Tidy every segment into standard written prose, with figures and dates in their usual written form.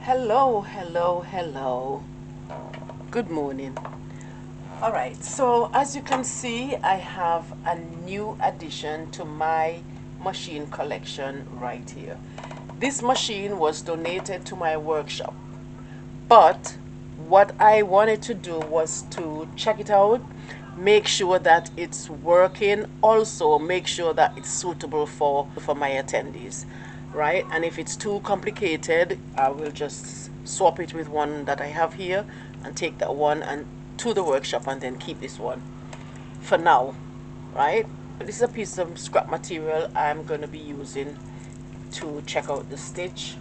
Hello, hello, hello. Good morning. All right, so as you can see, I have a new addition to my machine collection right here. This machine was donated to my workshop, but what I wanted to do was to check it out, make sure that it's working, also make sure that it's suitable for my attendees, right? And if it's too complicated, I will just swap it with one that I have here and take that one and to the workshop and then keep this one for now, right? This is a piece of scrap material I'm going to be using to check out the stitch.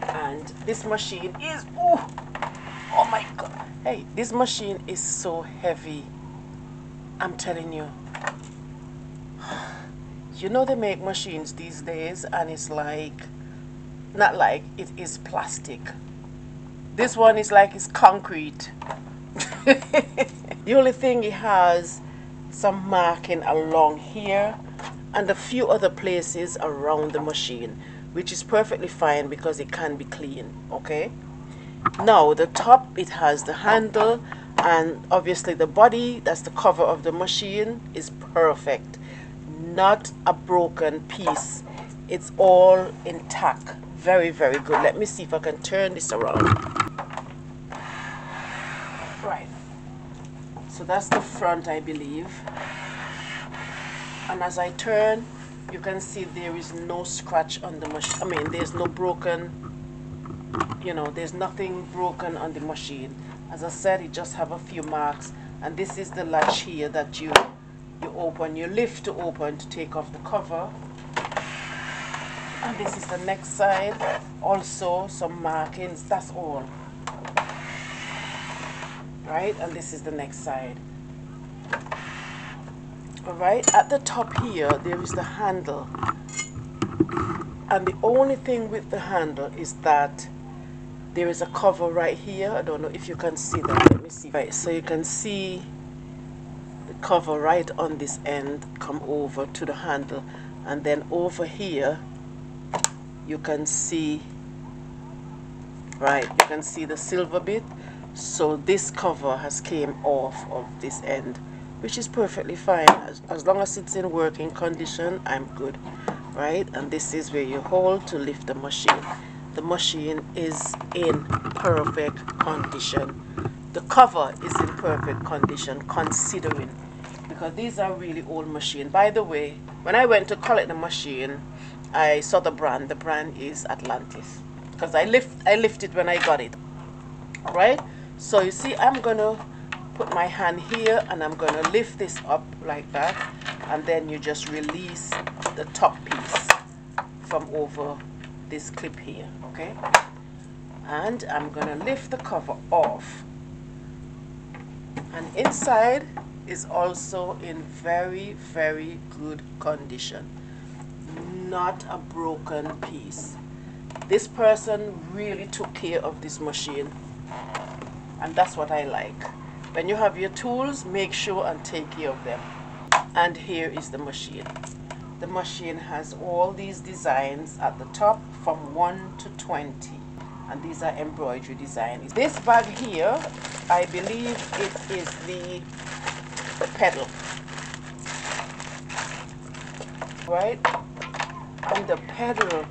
And this machine is, oh my god, hey, this machine is so heavy, I'm telling you. You know, they make machines these days and it's like, not like, it is plastic. This one is like it's concrete. The only thing, it has some marking along here and a few other places around the machine, which is perfectly fine because it can be clean. Okay, now the top, it has the handle, and obviously the body, that's the cover of the machine, is perfect, not a broken piece, it's all intact. Very, very good. Let me see if I can turn this around. Right, so that's the front, I believe. And as I turn, you can see there is no scratch on the machine. I mean, there's no broken, there's nothing broken on the machine. As I said, it just have a few marks. And this is the latch here that you open, you lift to open to take off the cover. And this is the next side, also some markings, that's all. Right, and this is the next side. Alright, at the top here there is the handle, and the only thing with the handle is that there is a cover right here. I don't know if you can see that. Let me see. Right, so you can see the cover right on this end come over to the handle, and then over here you can see, right, you can see the silver bit. So this cover has came off of this end, which is perfectly fine. As long as it's in working condition, I'm good, right? And this is where you hold to lift the machine. The machine is in perfect condition. The cover is in perfect condition, considering, because these are really old machines. By the way, when I went to collect the machine, I saw the brand. The brand is Atlantis, because I lifted when I got it, right? So you see, I'm gonna put my hand here and I'm gonna lift this up like that, and then you just release the top piece from over this clip here, okay? And I'm gonna lift the cover off, and inside is also in very, very good condition, not a broken piece. This person really took care of this machine, and that's what I like. When you have your tools, make sure and take care of them. And here is the machine. The machine has all these designs at the top from 1 to 20, and these are embroidery designs. This bag here, I believe it is the pedal, right? And the pedal,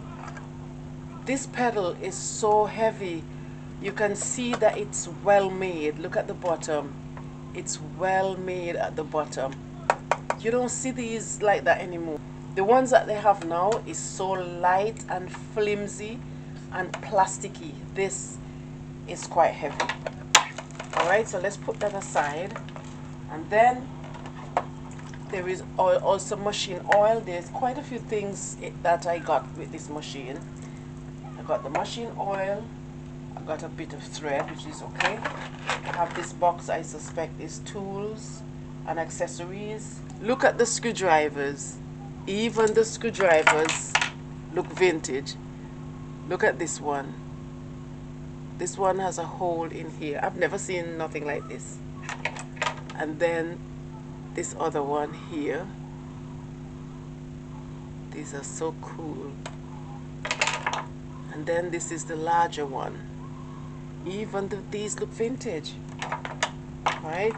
this pedal is so heavy. You can see that it's well made. Look at the bottom. It's well made at the bottom. You don't see these like that anymore. The ones that they have now is so light and flimsy and plasticky. This is quite heavy. Alright, so let's put that aside. And then there is also machine oil. There's quite a few things that I got with this machine. I got the machine oil. I got a bit of thread, which is okay. I have this box, I suspect is tools and accessories. Look at the screwdrivers. Even the screwdrivers look vintage. Look at this one. This one has a hole in here. I've never seen nothing like this. And then this other one here. These are so cool. And then this is the larger one. Even these look vintage, right?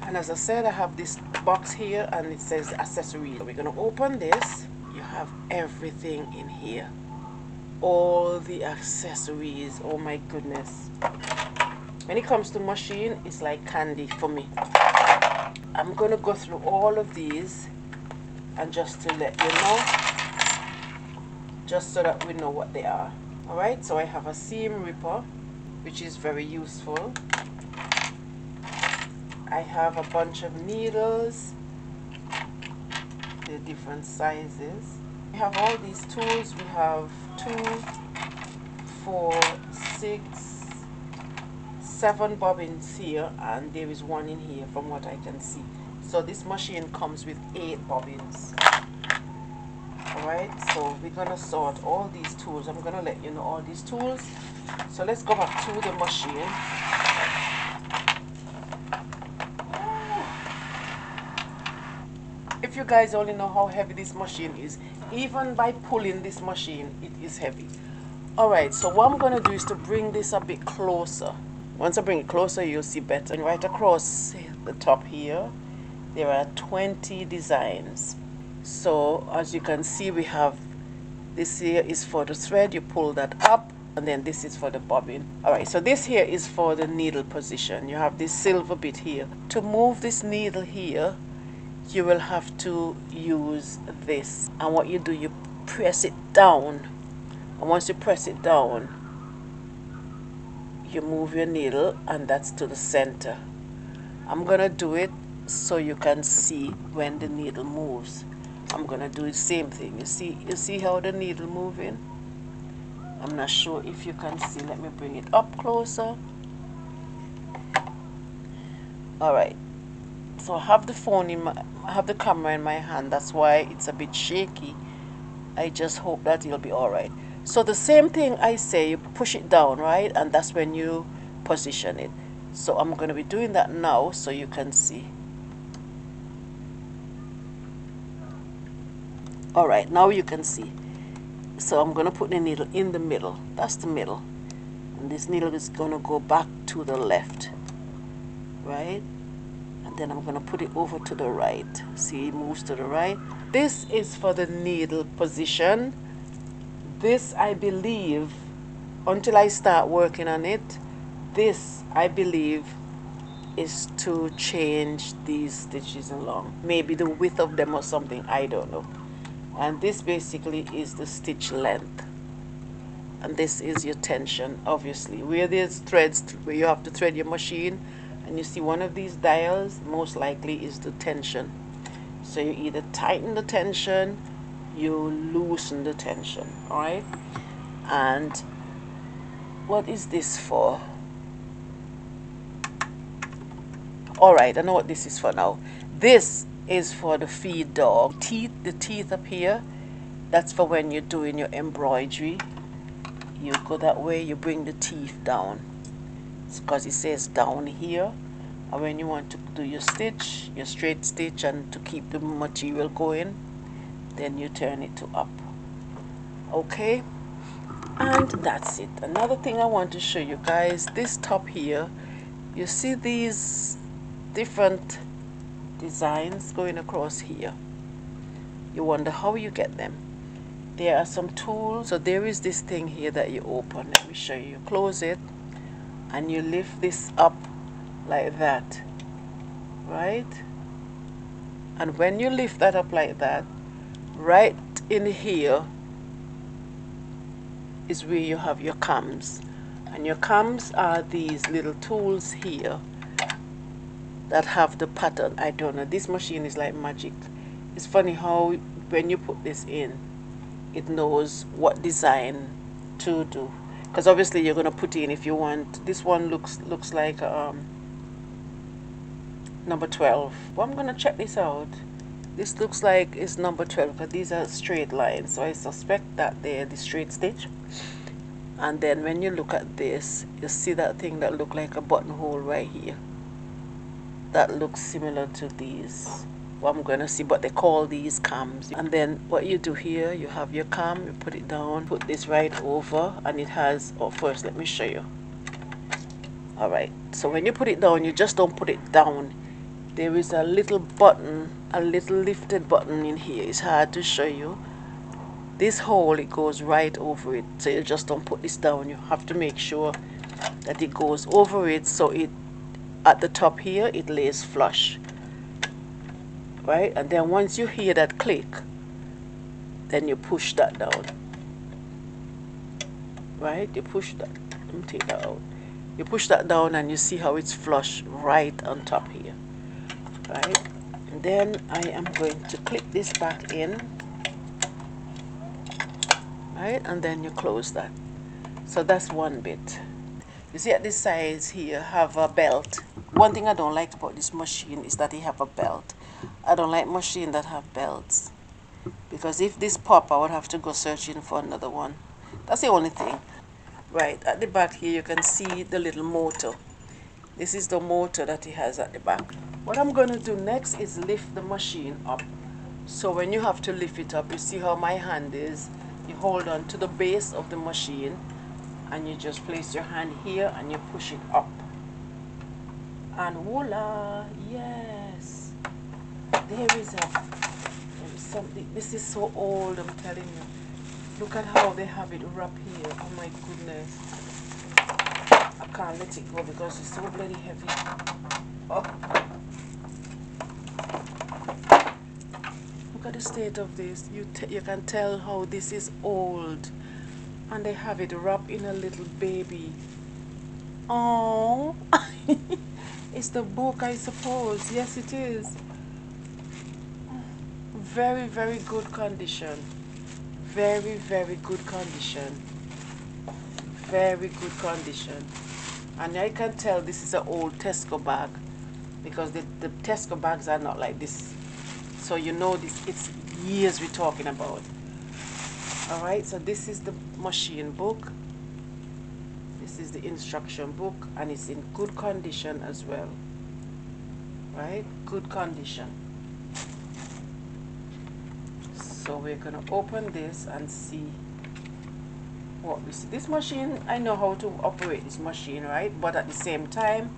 And as I said, I have this box here and it says accessories. We're gonna open this. You have everything in here. All the accessories. Oh my goodness. When it comes to machine, it's like candy for me. I'm gonna go through all of these and just to let you know, just so that we know what they are. Alright, so I have a seam ripper, which is very useful. I have a bunch of needles, the different sizes. We have all these tools. We have 2, 4, 6, 7 bobbins here, and there is one in here from what I can see. So this machine comes with 8 bobbins. Alright, so we're gonna sort all these tools. I'm gonna let you know all these tools. So let's go back to the machine. If you guys only know how heavy this machine is, even by pulling this machine, it is heavy. Alright, so what I'm gonna do is to bring this a bit closer. Once I bring it closer, you'll see better. And right across the top here, there are 20 designs. So as you can see, we have this here is for the thread. You pull that up, and then this is for the bobbin. Alright, so this here is for the needle position. You have this silver bit here. To move this needle here, you will have to use this. And what you do, you press it down. And once you press it down, you move your needle, and that's to the center. I'm gonna do it so you can see when the needle moves. I'm gonna do the same thing. You see how the needle moving? I'm not sure if you can see. Let me bring it up closer. Alright, so I have the phone in I have the camera in my hand. That's why it's a bit shaky. I just hope that it'll be alright. So the same thing I say, you push it down, right? And that's when you position it. So I'm going to be doing that now so you can see. Alright, now you can see. So I'm going to put the needle in the middle. That's the middle. And this needle is going to go back to the left. Right? And then I'm going to put it over to the right. See, it moves to the right. This is for the needle position. This, I believe, until I start working on it, this, I believe, is to change these stitches along. Maybe the width of them or something, I don't know. And this basically is the stitch length. And this is your tension, obviously. Where there's threads, where you have to thread your machine, and you see one of these dials, most likely is the tension. So you either tighten the tension, you loosen the tension, alright? And what is this for? Alright, I know what this is for now. This is for the feed dog. The teeth up here, that's for when you're doing your embroidery. You go that way, you bring the teeth down. It's because it says down here. And when you want to do your stitch, your straight stitch, and to keep the material going, then you turn it to up. Okay, and that's it. Another thing I want to show you guys, this top here, you see these different designs going across here. You wonder how you get them. There are some tools. So there is this thing here that you open. Let me show you. Close it, and you lift this up like that, right? And when you lift that up like that, right in here is where you have your cams. And your cams are these little tools here that have the pattern. I don't know, this machine is like magic. It's funny how when you put this in, it knows what design to do. Because obviously you're going to put in, if you want, this one looks like number 12. Well, I'm going to check this out. This looks like it's number 12 because these are straight lines. So I suspect that they're the straight stitch. And then when you look at this, you see that thing that look like a buttonhole right here. That looks similar to these. what I'm gonna see, but they call these cams. And then what you do here, you have your cam, you put it down, put this right over, and it has, oh, first let me show you. All right, so when you put it down, you just don't put it down. There is a little button, a little lifted button in here. It's hard to show you. This hole, it goes right over it, so you just don't put this down. You have to make sure that it goes over it, so it, at the top here, it lays flush, right? And then once you hear that click, then you push that down, right? You push that, let me take that out. You push that down and you see how it's flush right on top here, right? And then I am going to click this back in, right? And then you close that. So that's one bit. You see at this sides here have a belt. One thing I don't like about this machine is that it have a belt. I don't like machines that have belts, because if this pop, I would have to go searching for another one. That's the only thing. Right, at the back here you can see the little motor. This is the motor that it has at the back. What I'm going to do next is lift the machine up. So when you have to lift it up, you see how my hand is. You hold on to the base of the machine and you just place your hand here and you push it up. And voila, yes. There is something. This is so old, I'm telling you. Look at how they have it wrapped here. Oh my goodness. I can't let it go because it's so bloody heavy. Oh. Look at the state of this. You can tell how this is old. And they have it wrapped in a little baby. Oh. It's the book, I suppose. Yes, it is. Very, very good condition. Very, very good condition. Very good condition. And I can tell this is an old Tesco bag, because the Tesco bags are not like this. So you know this, it's years we're talking about. Alright, so this is the machine book. This is the instruction book, and it's in good condition as well. Right? Good condition. So we're going to open this and see what we see. This machine, I know how to operate this machine, right? But at the same time,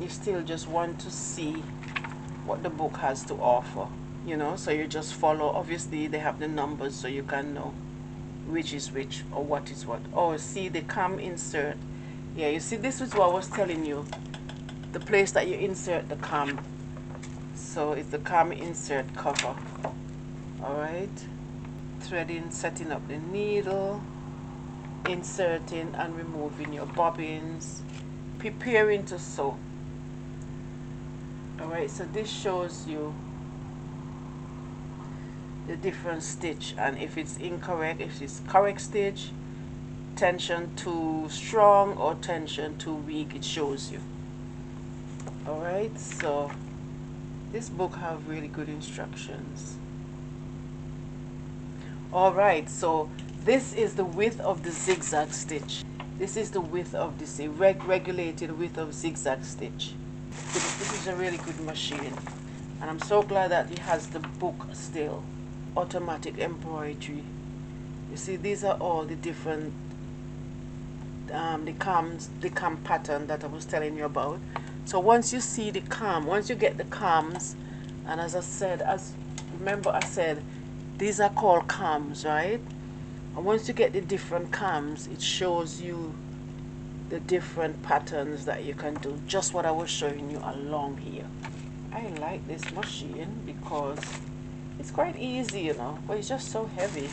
you still just want to see what the book has to offer, you know? So you just follow. Obviously, they have the numbers so you can know which is which or what is what. Oh, see the cam insert. Yeah, you see, this is what I was telling you. The place that you insert the cam. So it's the cam insert cover. Alright. Threading, setting up the needle, inserting and removing your bobbins, preparing to sew. Alright, so this shows you the different stitch, and if it's incorrect, if it's correct stitch, tension too strong or tension too weak, it shows you. Alright, so this book have really good instructions. Alright, so this is the width of the zigzag stitch. This is the width of this regulated width of zigzag stitch. This is a really good machine, and I'm so glad that it has the book still. Automatic embroidery. You see, these are all the different the cam pattern that I was telling you about. So once you see the cam, once you get the cams, and as I said, remember I said these are called cams, right? And once you get the different cams, it shows you the different patterns that you can do, just what I was showing you along here. I like this machine because it's quite easy, you know, but it's just so heavy.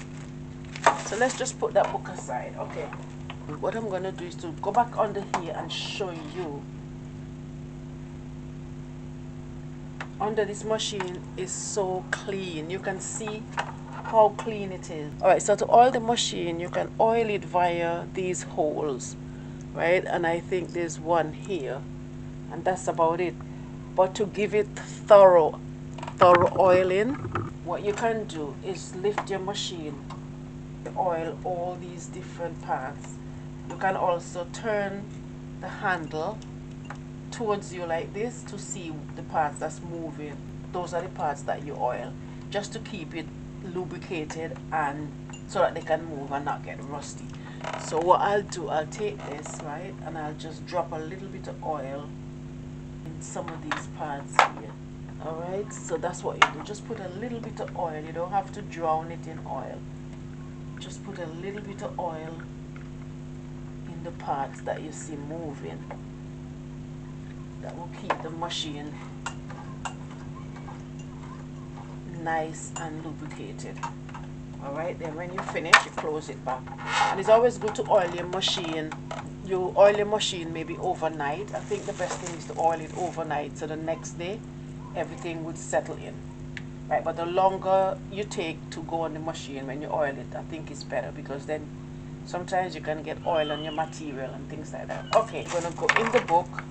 So let's just put that book aside. Okay, what I'm going to do is to go back under here and show you. Under this machine is so clean. You can see how clean it is. Alright, so to oil the machine, you can oil it via these holes, right? And I think there's one here, and that's about it. But to give it thorough oiling, what you can do is lift your machine, oil all these different parts. You can also turn the handle towards you like this to see the parts that's moving. Those are the parts that you oil, just to keep it lubricated and so that they can move and not get rusty. So what I'll do, I'll take this, right, and I'll just drop a little bit of oil in some of these parts here. Alright, so that's what you do. Just put a little bit of oil. You don't have to drown it in oil. Just put a little bit of oil in the parts that you see moving. That will keep the machine nice and lubricated. Alright, then when you finish, you close it back. And it's always good to oil your machine. You oil your machine maybe overnight. I think the best thing is to oil it overnight so the next day everything would settle in. Right, but the longer you take to go on the machine when you oil it, I think it's better, because then sometimes you can get oil on your material and things like that. Okay, we're gonna go in the book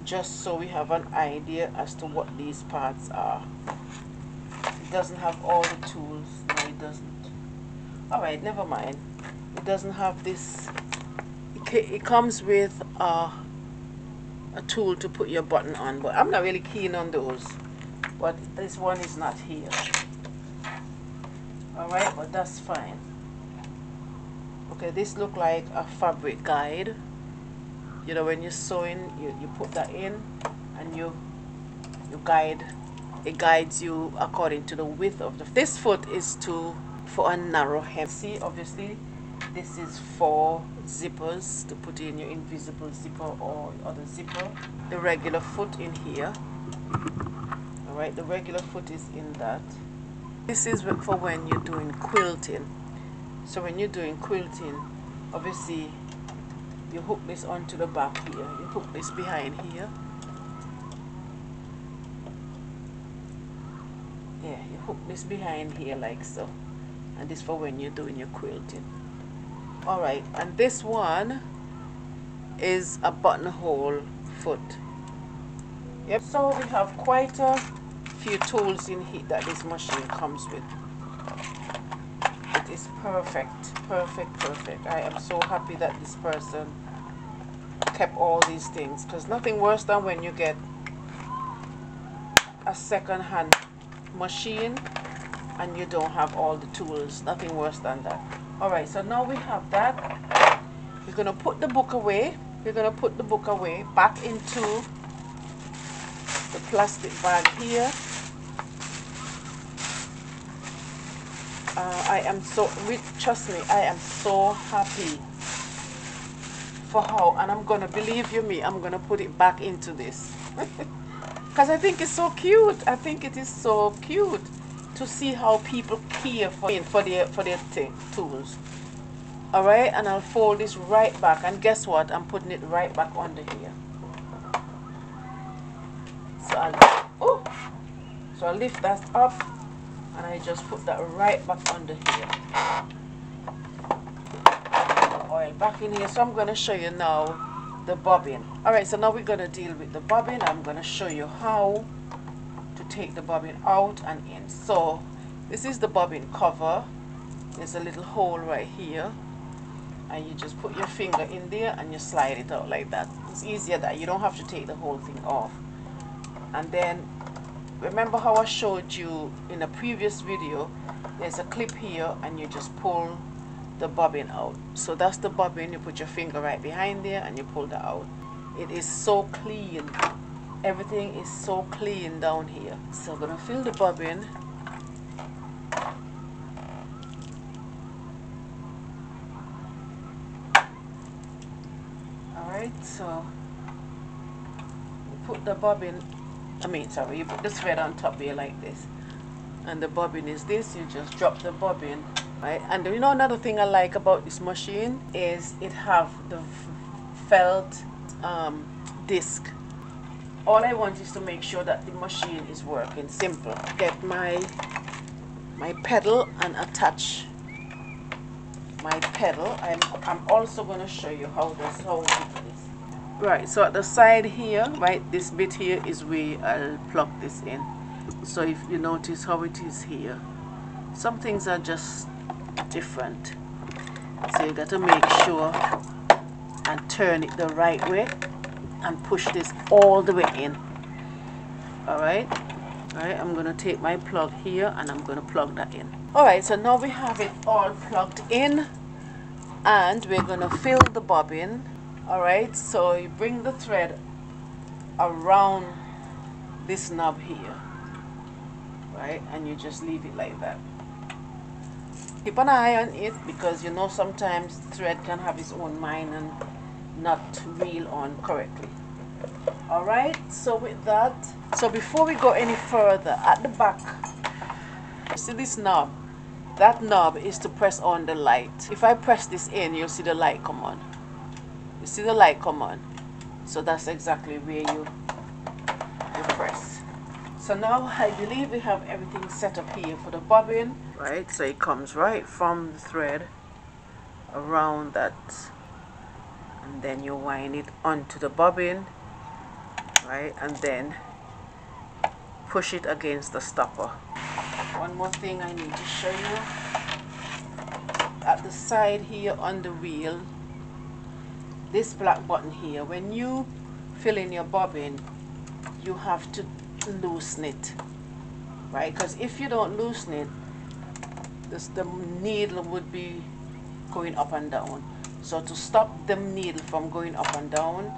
just so we have an idea as to what these parts are. It doesn't have all the tools. No, it doesn't. Alright, never mind. It doesn't have this. It comes with a tool to put your button on, but I'm not really keen on those. But this one is not here. Alright, but that's fine. Okay, this look like a fabric guide. You know, when you're sewing, you put that in and you guide. It guides you according to the width of the. This foot is for a narrow hem. See, obviously this is for zippers, to put in your invisible zipper or other zipper. The regular foot in here. Alright, the regular foot is in that. This is for when you're doing quilting. So when you're doing quilting, obviously you hook this onto the back here. You hook this behind here. Yeah, you hook this behind here like so. And this for when you're doing your quilting. Alright, and this one is a buttonhole foot. Yep, so we have quite a few tools in here that this machine comes with. It is perfect, perfect, perfect. I am so happy that this person kept all these things, because nothing worse than when you get a second-hand machine and you don't have all the tools. Nothing worse than that. Alright, so now we have that. We're going to put the book away. We're going to put the book away back into the plastic bag here. Trust me, I am so happy for how, and I'm going to, believe you me, I'm going to put it back into this. Because I think it's so cute. I think it is so cute to see how people care for their tools. Alright, and I'll fold this right back, and guess what? I'm putting it right back under here. So I'll lift that up and I just put that right back under here. Oil back in here. So I'm going to show you now the bobbin. Alright, so now we're going to deal with the bobbin. I'm going to show you how to take the bobbin out and in. So this is the bobbin cover. There's a little hole right here, and you just put your finger in there and you slide it out like that. It's easier that you don't have to take the whole thing off. And then remember how I showed you in a previous video, there's a clip here and you just pull the bobbin out. So that's the bobbin. You put your finger right behind there and you pull that out. It is so clean. Everything is so clean down here. So I'm going to fill the bobbin. Alright, so you put the bobbin, you put the thread on top here like this. And the bobbin is this. You just drop the bobbin. Right? And you know, another thing I like about this machine is it have the felt disc. All I want is to make sure that the machine is working. Simple. Get my pedal and attach my pedal. I'm also going to show you how it is. Right, so at the side here, right, this bit here is where I'll plug this in. So if you notice how it is here, some things are just different. So you got to make sure and turn it the right way and push this all the way in. Alright, I'm going to take my plug here and I'm going to plug that in. Alright, so now we have it all plugged in and we're going to fill the bobbin. Alright, so you bring the thread around this knob here, right, and you just leave it like that. Keep an eye on it because you know sometimes thread can have its own mind and not reel on correctly. Alright, so with that, so before we go any further, at the back, see this knob? That knob is to press on the light. If I press this in, you'll see the light come on. You see the light come on? So that's exactly where you press. So now I believe we have everything set up here for the bobbin. Right, so it comes right from the thread around that, and then you wind it onto the bobbin, right, and then push it against the stopper. One more thing I need to show you. At the side here on the wheel, this black button here, when you fill in your bobbin, you have to loosen it, right? Because if you don't loosen it, the needle would be going up and down. So to stop the needle from going up and down,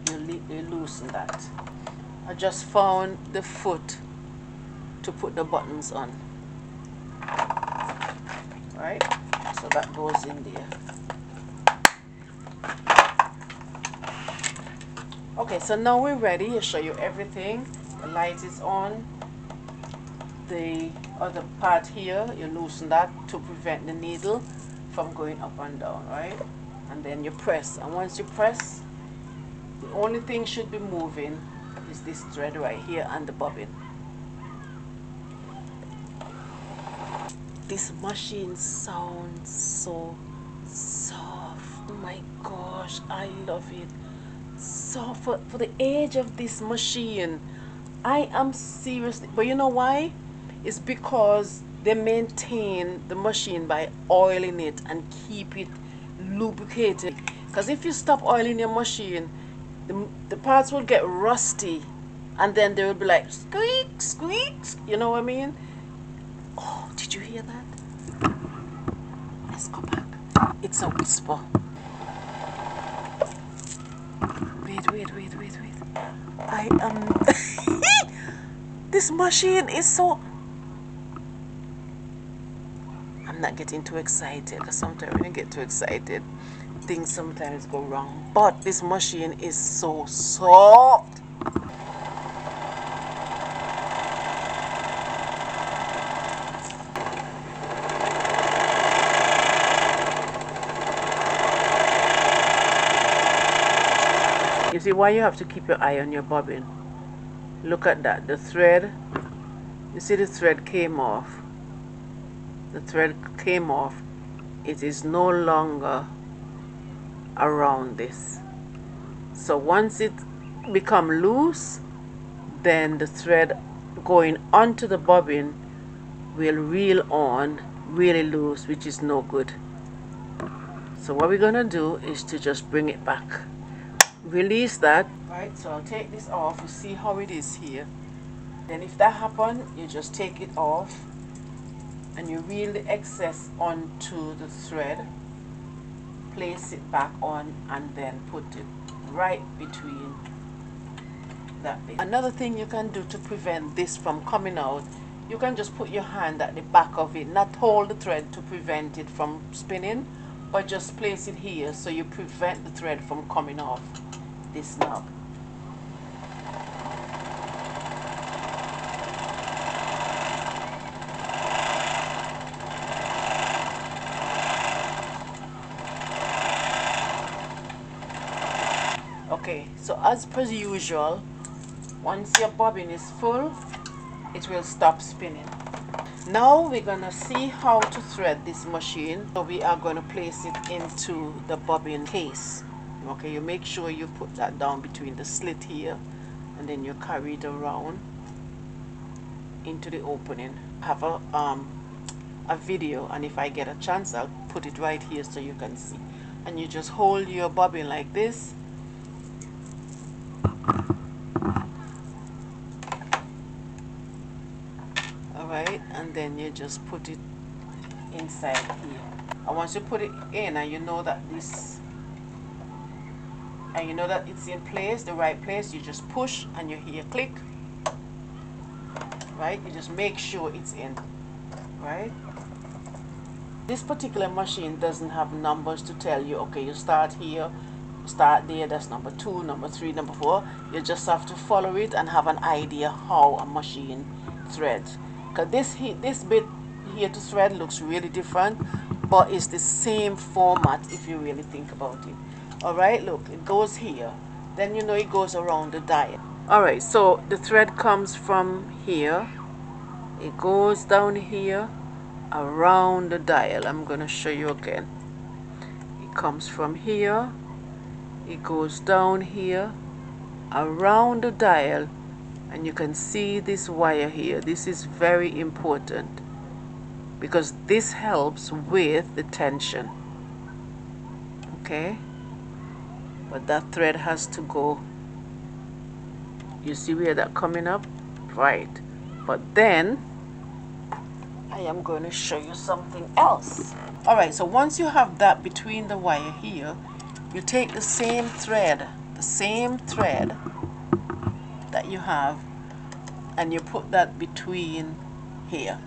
you loosen that. I just found the foot to put the buttons on, right? So that goes in there. Okay, so now we're ready. I'll show you everything. The light is on. The other part here, you loosen that to prevent the needle from going up and down, right? And then you press, and once you press, the only thing should be moving is this thread right here and the bobbin. This machine sounds so soft. Oh my gosh, I love it. So for the age of this machine, I am seriously, but you know why? It's because they maintain the machine by oiling it and keep it lubricated. Because if you stop oiling your machine, the parts will get rusty and then they will be like squeak, squeak, you know what I mean? Oh, did you hear that? Let's go back. It's a whisper. Wait. I am this machine is so, I'm not getting too excited because sometimes when you get too excited, things sometimes go wrong. But this machine is so soft. You see why you have to keep your eye on your bobbin? Look at that, the thread, you see the thread came off. The thread came off. It is no longer around this. So once it become loose, then the thread going onto the bobbin will reel on really loose, which is no good. So what we're gonna do is to just bring it back. Release that. Right, so I'll take this off. You see how it is here. Then if that happens, you just take it off and you reel the excess onto the thread, place it back on, and then put it right between that bit. Another thing you can do to prevent this from coming out, you can just put your hand at the back of it, not hold the thread to prevent it from spinning, but just place it here so you prevent the thread from coming off this knob. Okay, so as per usual, once your bobbin is full, it will stop spinning. Now we're gonna see how to thread this machine. So we are going to place it into the bobbin case. Okay, you make sure you put that down between the slit here, and then you carry it around into the opening. I have a video, and if I get a chance, I'll put it right here so you can see. And you just hold your bobbin like this, then you just put it inside here. And once you put it in and you know that it's in place, the right place, you just push and you hear click, right? You just make sure it's in, right? This particular machine doesn't have numbers to tell you, okay, you start here, start there, that's number 2, number 3, number 4. You just have to follow it and have an idea how a machine threads. Because this bit here to thread looks really different, but it's the same format if you really think about it. Alright, look, it goes here, then you know it goes around the dial. Alright, so the thread comes from here, it goes down here around the dial. I'm going to show you again. It comes from here, it goes down here around the dial, and you can see this wire here. This is very important because this helps with the tension, okay? But that thread has to go, you see where that coming up, right? But then I am going to show you something else. All right, so once you have that between the wire here, you take the same thread that you have, and you put that between here.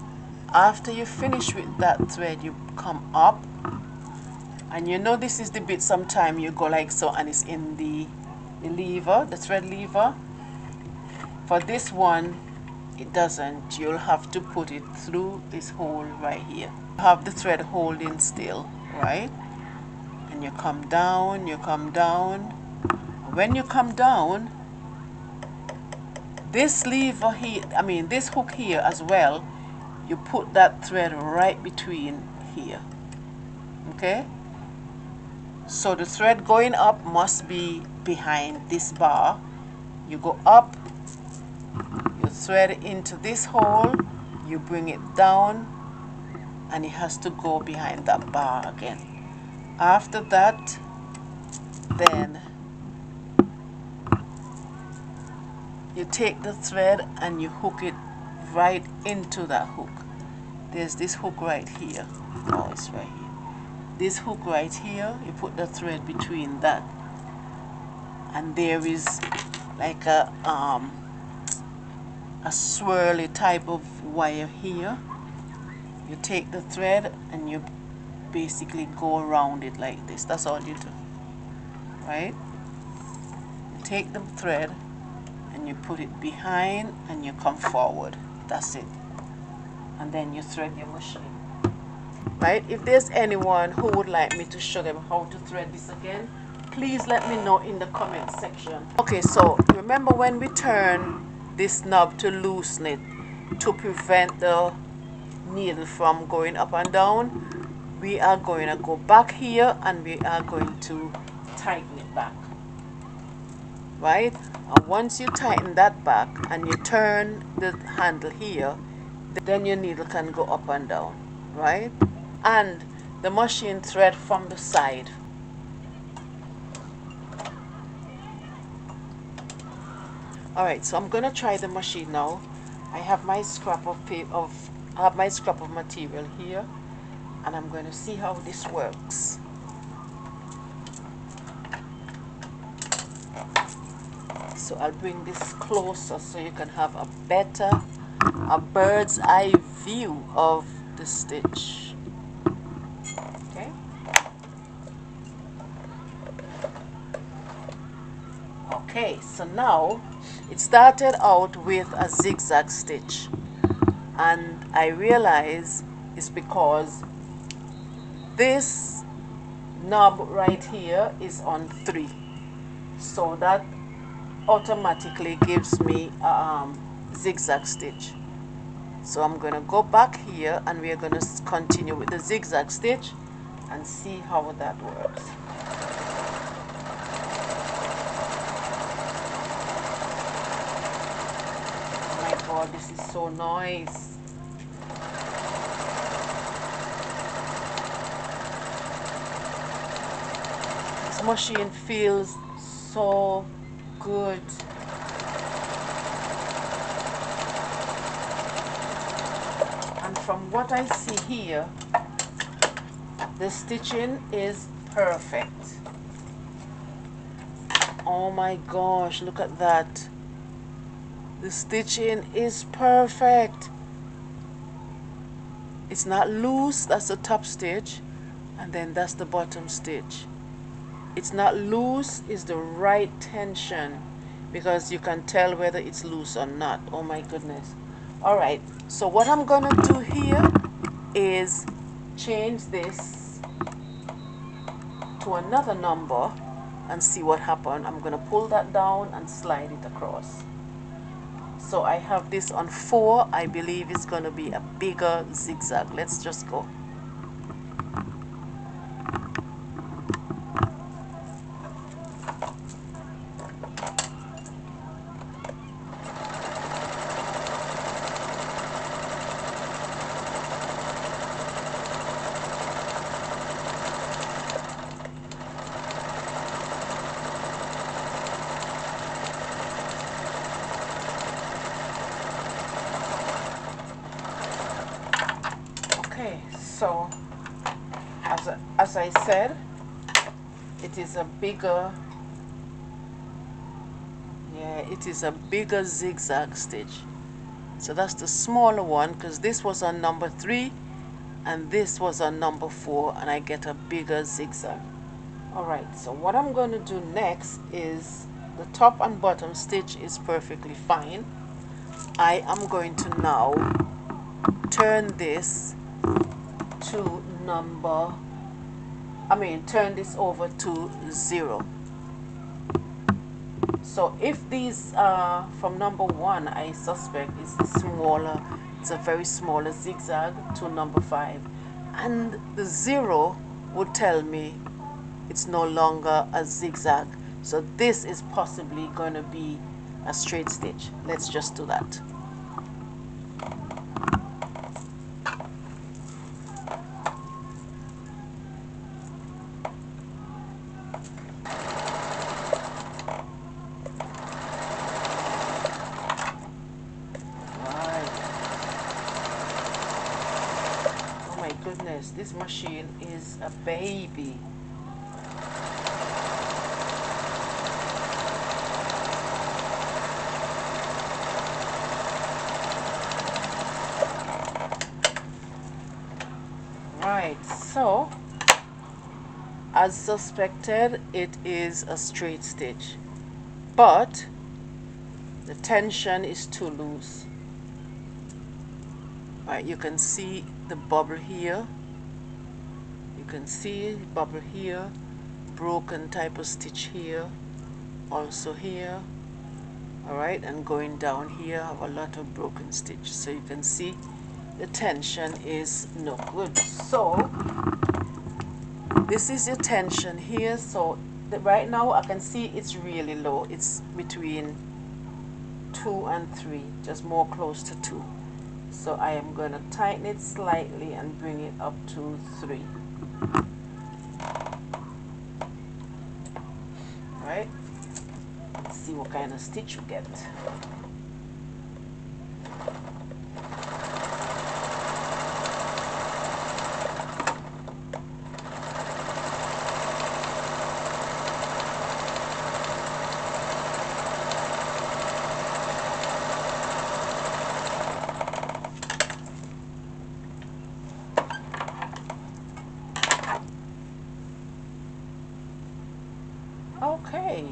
After you finish with that thread, you come up, and you know this is the bit sometime you go like so and it's in the lever, the thread lever. For this one it doesn't. You'll have to put it through this hole right here. You have the thread holding still, right? And you come down, you come down. When you come down, this lever here, this hook here as well, you put that thread right between here, okay? So the thread going up must be behind this bar. You go up, you thread into this hole, you bring it down, and it has to go behind that bar again. After that, then you take the thread and you hook it right into that hook. There's this hook right here. Oh, it's right here. This hook right here, you put the thread between that, and there is like a swirly type of wire here. You take the thread and you basically go around it like this. That's all you do, right? You take the thread and you put it behind and you come forward. That's it. And then you thread your machine. Right? If there's anyone who would like me to show them how to thread this again, please let me know in the comment section. Okay, so remember when we turn this knob to loosen it to prevent the needle from going up and down, we are going to go back here and we are going to tighten it back, right? And once you tighten that back and you turn the handle here, then your needle can go up and down, right? And the machine thread from the side. Alright, so I'm gonna try the machine now. I have my scrap of material here, and I'm going to see how this works. So I'll bring this closer so you can have a bird's eye view of the stitch. Okay. Okay, so now it started out with a zigzag stitch, and I realize it's because this knob right here is on 3, so that automatically gives me a zigzag stitch. So I'm going to go back here and we're going to continue with the zigzag stitch and see how that works. Oh my god, this is so nice. This machine feels so good. And from what I see here, the stitching is perfect. Oh my gosh, look at that. The stitching is perfect. It's not loose, that's the top stitch, and then that's the bottom stitch. It's not loose, it's the right tension, because you can tell whether it's loose or not. Oh my goodness. Alright, so what I'm gonna do here is change this to another number and see what happened. I'm gonna pull that down and slide it across. So I have this on 4. I believe it's gonna be a bigger zigzag. Let's just go. Okay, so as I said, it is a bigger, it is a bigger zigzag stitch. So that's the smaller one, because this was on number 3 and this was on number 4, and I get a bigger zigzag. Alright, so what I'm going to do next is, the top and bottom stitch is perfectly fine. I am going to now turn this to turn this over to 0. So if these are from number 1, I suspect it's smaller, it's a very smaller zigzag to number 5, and the 0 would tell me it's no longer a zigzag. So this is possibly going to be a straight stitch. Let's just do that. Goodness, this machine is a baby. Right, so as suspected, it is a straight stitch, but the tension is too loose. Right, you can see the bubble here, you can see bubble here, broken type of stitch here, also here. Alright, and going down here I have a lot of broken stitch, so you can see the tension is no good. So this is your tension here. So right now I can see it's really low, it's between 2 and 3, just more close to 2. So I am going to tighten it slightly and bring it up to 3. Right? Let's see what kind of stitch we get. Okay,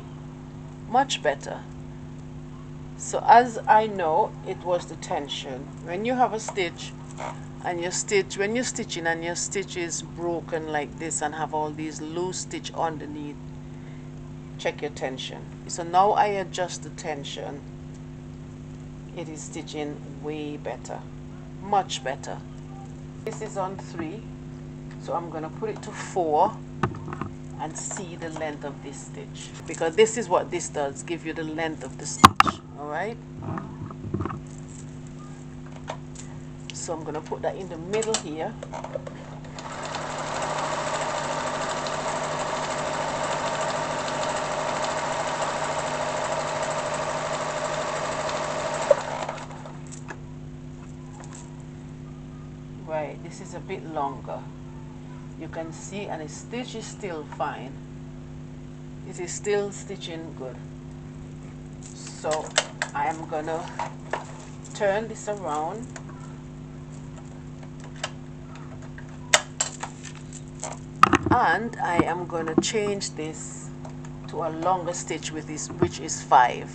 much better. So as I know, it was the tension. When you have a stitch and your stitch, when you're stitching and your stitch is broken like this and have all these loose stitch underneath, check your tension. So now I adjust the tension. It is stitching way better, much better. This is on 3, so I'm going to put it to 4 and see the length of this stitch, because this is what this does, give you the length of the stitch. Alright, so I'm going to put that in the middle here. this is a bit longer. You can see, and the stitch is still fine. It is still stitching good. So I am gonna turn this around and I am gonna change this to a longer stitch with this, which is 5.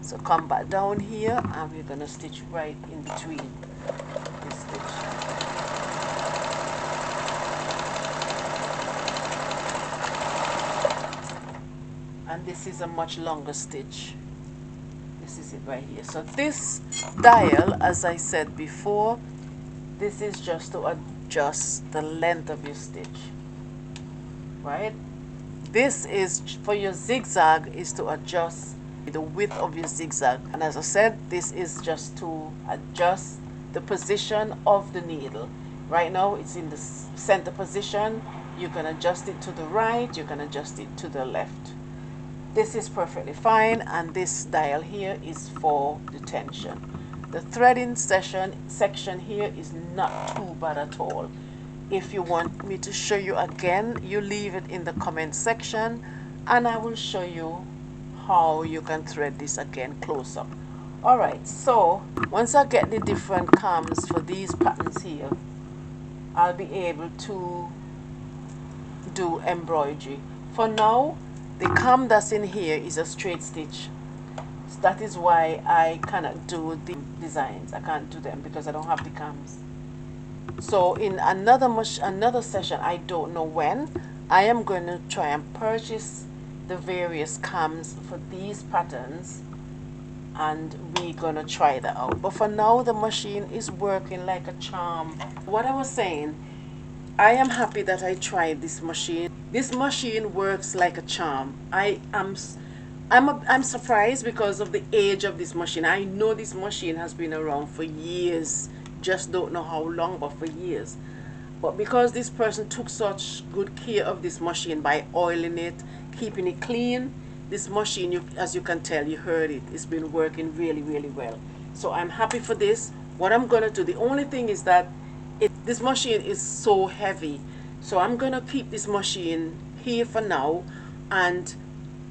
So come back down here and we're gonna stitch right in between this stitch. And this is a much longer stitch. This is it right here. So this dial, as I said before, this is just to adjust the length of your stitch, right? This is for your zigzag, is to adjust the width of your zigzag, and as I said, this is just to adjust the position of the needle. Right now it's in the center position. You can adjust it to the right, you can adjust it to the left. This is perfectly fine, and this dial here is for the tension. The threading section here is not too bad at all. If you want me to show you again, you leave it in the comment section and I will show you how you can thread this again close up. Alright, so once I get the different cams for these patterns here, I'll be able to do embroidery. For now, the cam that's in here is a straight stitch. So that is why I cannot do the designs. I can't do them because I don't have the cams. So in another session, I don't know when, I am going to try and purchase the various cams for these patterns, and we're gonna try that out. But for now, the machine is working like a charm. What I was saying, I am happy that I tried this machine. This machine works like a charm. I'm surprised because of the age of this machine. I know this machine has been around for years, just don't know how long, but for years. But because this person took such good care of this machine by oiling it, keeping it clean, this machine, as you can tell, you heard it, it's been working really, really well. So I'm happy for this. What I'm gonna do, the only thing is that this machine is so heavy, so I'm gonna keep this machine here for now and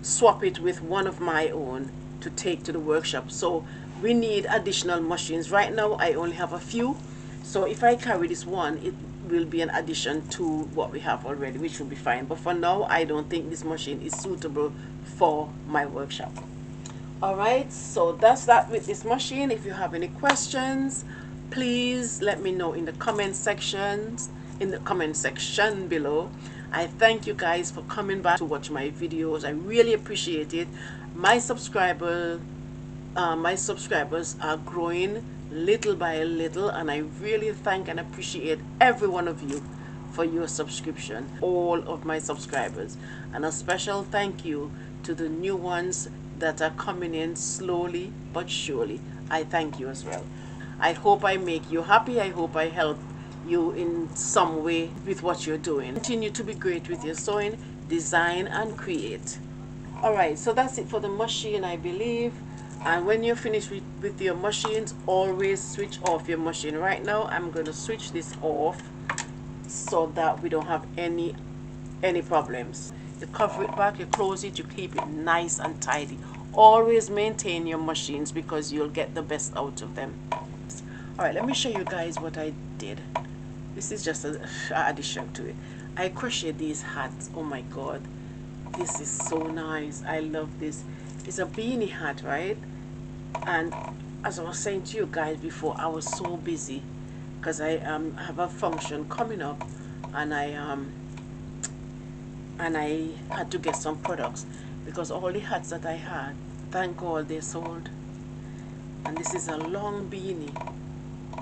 swap it with one of my own to take to the workshop. So we need additional machines. Right now I only have a few, so if I carry this one, it will be an addition to what we have already, which will be fine. But for now, I don't think this machine is suitable for my workshop. Alright, so that's that with this machine. If you have any questions, please let me know in the comment section below. I thank you guys for coming back to watch my videos. I really appreciate it. My subscribers are growing little by little, and I really thank and appreciate every one of you for your subscription, all of my subscribers, and a special thank you to the new ones that are coming in slowly but surely. I thank you as well. I hope I make you happy. I hope I help you in some way with what you're doing. Continue to be great with your sewing, design and create. Alright, so that's it for the machine, I believe. And when you're finished with your machines, always switch off your machine. Right now I'm going to switch this off so that we don't have any problems. You cover it back, you close it, you keep it nice and tidy. Always maintain your machines because you'll get the best out of them. Alright, let me show you guys what I did. This is just an addition to it. I crocheted these hats. Oh my god, this is so nice. I love this. It's a beanie hat, right? And as I was saying to you guys before, I was so busy because I have a function coming up, and I had to get some products because all the hats that I had, thank God, they sold. And this is a long beanie.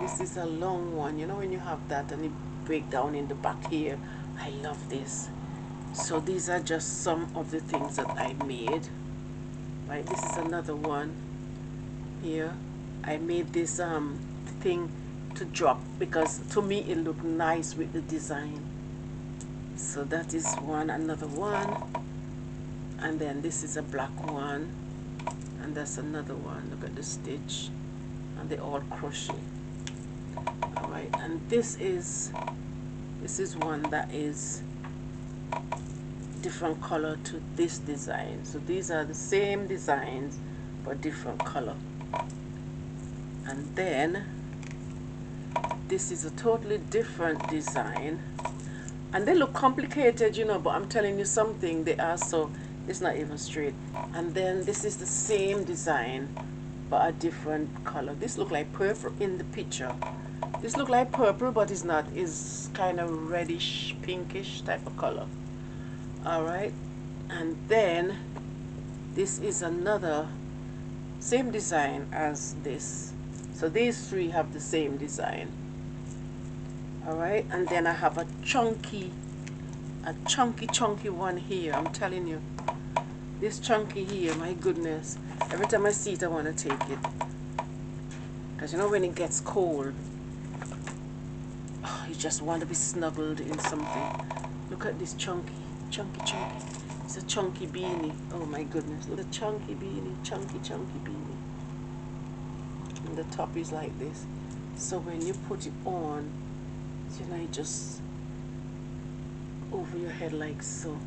This is a long one. You know when you have that and it break down in the back here. I love this. So these are just some of the things that I made. Right, this is another one here. I made this thing to drop because to me it looked nice with the design. So that is one, another one, and then this is a black one, and that's another one. Look at the stitch, and they all crochet. All right, and this is one that is different color to this design. So these are the same designs but different color. And then this is a totally different design, and they look complicated, you know, but I'm telling you something, they are so, it's not even straight. And then this is the same design but a different color. This look like purple in the picture. This look like purple, but it's not. It's kind of reddish pinkish type of color. All right, and then this is another same design as this. So these three have the same design. All right, and then I have a chunky one here. I'm telling you, this chunky here, my goodness, every time I see it I want to take it, because you know when it gets cold, oh, you just want to be snuggled in something. Look at this chunky. It's a chunky beanie. Oh my goodness, look at the chunky beanie, chunky beanie. And the top is like this. So when you put it on, you know, it just over your head like so.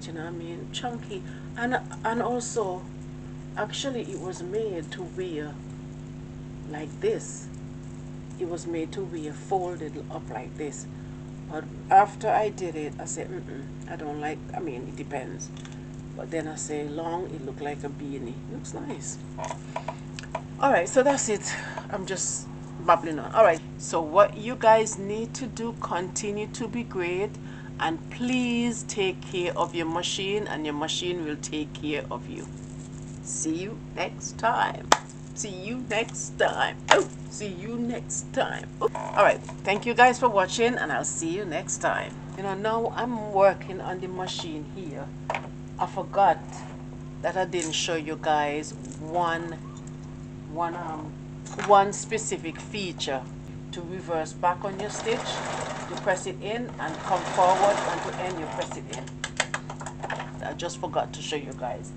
Do you know what I mean? Chunky. And also, actually it was made to wear like this. It was made to wear folded up like this. But after I did it, I said, I don't like, I mean, it depends. But then I say long, it looked like a beanie. Looks nice. All right, so that's it. I'm just babbling on. All right, so what you guys need to do, continue to be great, and please take care of your machine, and your machine will take care of you. See you next time. See you next time. Oh, see you next time. Oh. All right, thank you guys for watching, and I'll see you next time. You know, now I'm working on the machine here. I forgot that I didn't show you guys one specific feature. To reverse back on your stitch, you press it in, and come forward, and to end you press it in. I just forgot to show you guys.